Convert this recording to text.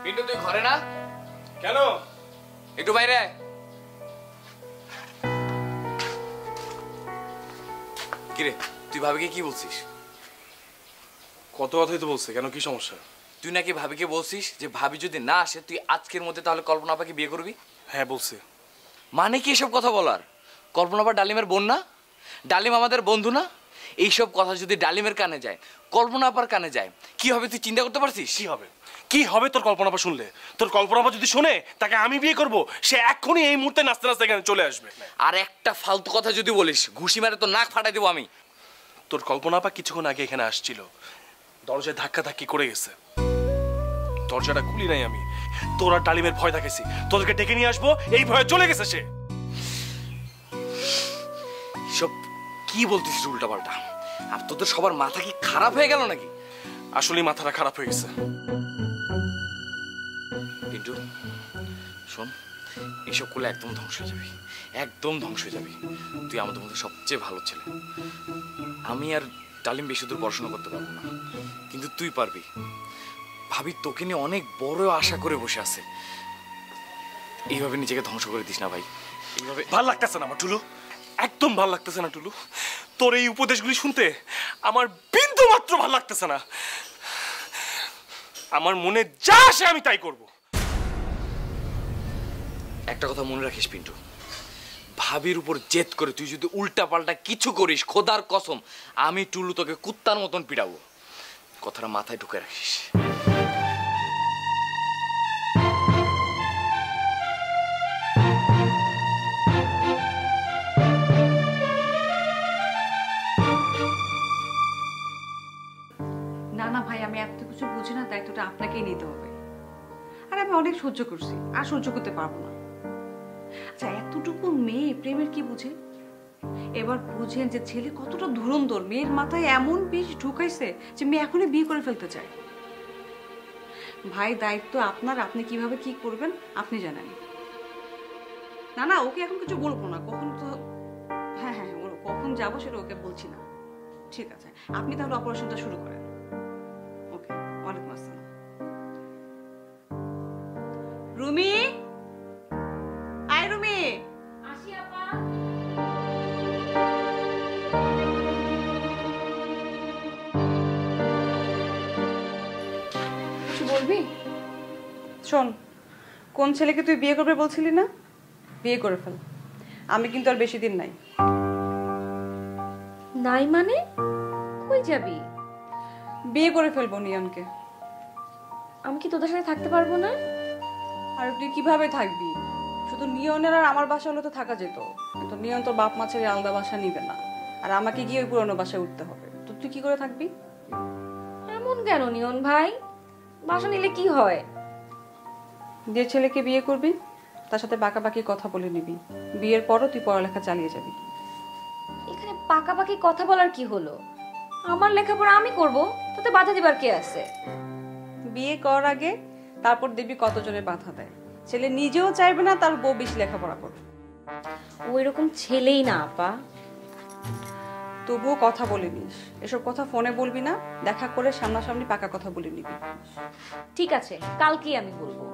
পিন্টু তুই ঘরে না? কেন? একটু বাইরে আয়। কিরে তুই ভাবিকে কি বলছিস? কত কথাই তো বলছে, কেন কি সমস্যা? তুই নাকি ভাবিকে বলছিস যে ভাবি যদি না আসে তুই আজকের মধ্যে তাহলে কল্পনা আপাকে বিয়ে করবি? হ্যাঁ বলছে। মানে কি এসব কথা বলার? কল্পনা আপা ডালিমের বোন না? ডালিম আমাদের বন্ধু না? এইসব কথা যদি ডালিমের কানে যায়, কল্পনা আপার কানে যায়, কি হবে তুই চিন্তা করতে পারছিস? কি হবে? কি হবে তোর কল্পনা আপা শুনলে? তোর কল্পনা আপা যদি শুনে তাকে আমি বিয়ে করব, সে এক্ষুনি এই মুহূর্তে নাচতে নাচতে এখানে চলে আসবে। আর একটা ফালতু কথা যদি বলিস ঘুষি মারে তো নাক ফাটাই দেবো আমি। তোর কল্পনা আপা কিছুক্ষণ আগে এখানে আসছিল, দরজায় ধাক্কা ধাক্কি করে গেছে, দরজাটা খুলি নাই আমি। তোরা ডালিমের ভয় দেখাইছি, তোদেরকে ডেকে নিয়ে আসবো এই ভয়ে চলে গেছে সে। সব কি বলতিস উল্টা পাল্টা? আর তোদের সবার মাথা কি খারাপ হয়ে গেল নাকি? আসলে মাথাটা খারাপ হয়ে গেছে। কিন্তু শোন, এসব করলে একদম ধ্বংস হয়ে যাবি, একদম ধ্বংস হয়ে যাবি। তুই আমাদের মধ্যে সবচেয়ে ভালো ছেলে। আমি আর ডালিম বেশি দূর পড়াশোনা করতে পারবো না, কিন্তু তুই পারবি। ভাবি তোকে নিয়ে অনেক বড় আশা করে বসে আছে। এইভাবে নিজেকে ধ্বংস করে দিস না ভাই, এইভাবে। ভাল লাগতেছে না আমার টুলু, একদম ভাল লাগতেছে না টুলু। তোর এই উপদেশগুলি শুনতে আমার বিন্দু মাত্র ভাল লাগতেছে না। আমার মনে যা আসে আমি তাই করব। একটা কথা মনে রাখিস পিন্টু, ভাবির উপর জেদ করে তুই যদি উল্টা পাল্টা কিছু করিস, খোদার কসম আমি টুলু তোকে কুত্তার মতন পিটাবো। কথাটা মাথায় ঢুকে রাখিস। না না ভাই, আমি এত কিছু বুঝি না, দায়িত্বটা আপনাকেই নিতে হবে। আর আমি অনেক সহ্য করছি, আর সহ্য করতে পারবো না। আচ্ছা, এতটুকু মেয়ে প্রেমের কি বুঝে? এবার বুঝেন যে ছেলে কতটা ধুরন্ধর, মেয়ের মাথায় এমন বিষ ঢুকাইছে যে মেয়ে এখনই বিয়ে করে ফেলতে চায়। ভাই দায়িত্ব আপনার, আপনি কিভাবে কি করবেন আপনি জানেন। না না, ওকে এখন কিছু বলবো না, কখন তো হ্যাঁ হ্যাঁ কখন যাবো সেটা ওকে বলছি না। ঠিক আছে, আপনি তাহলে অপারেশনটা শুরু করেন। ওকে, ওয়ালাইকুম আসসালাম। রুমি, আয় রুমি। আসি আপা। কিছু বলবি? শোন, কোন ছেলেকে তুই বিয়ে করবে বলছিলি না, বিয়ে করে ফেল। আমি কিন্তু আর বেশি দিন নাই। নাই মানে? কই যাবি? বিয়ে করে ফেলবো নিয়নকে। আমি কি তোদের সাথে থাকতে পারবো না? আর তুই কিভাবে থাকবি? শুধু নিয়নের আর আমার বাসা হলে তো থাকা যেত, কিন্তু নিয়ন তোর বাপ মা ছেড়ে আলাদা বাসা নিবে না, আর আমাকে গিয়ে ওই পুরনো বাসায় উঠতে হবে। তো তুই কি করে থাকবি? এমন কেন নিয়ন ভাই? বাসা নিলে কি হয়? যে ছেলেকে বিয়ে করবি তার সাথে বাঁকাবাকি কথা বলে নিবি, বিয়ের পরও তুই পড়ালেখা চালিয়ে যাবি। এখানে পাকাপাকি কথা বলার কি হলো? আমার লেখাপড়া আমি করব, তাতে বাধা দিবার কে আছে? বিয়ে কর আগে, তারপর দেখবি কতজনে বাধা দেয়। ছেলে নিজেও চাইবে না তার বউ বেশি লেখাপড়া করবে। ওই রকম ছেলেই না আপা। তবুও কথা বলে নিস, এসব কথা ফোনে বলবি না, দেখা করে সামনাসামনি পাকা কথা বলে নিবি। ঠিক আছে, কালকেই আমি বলবো।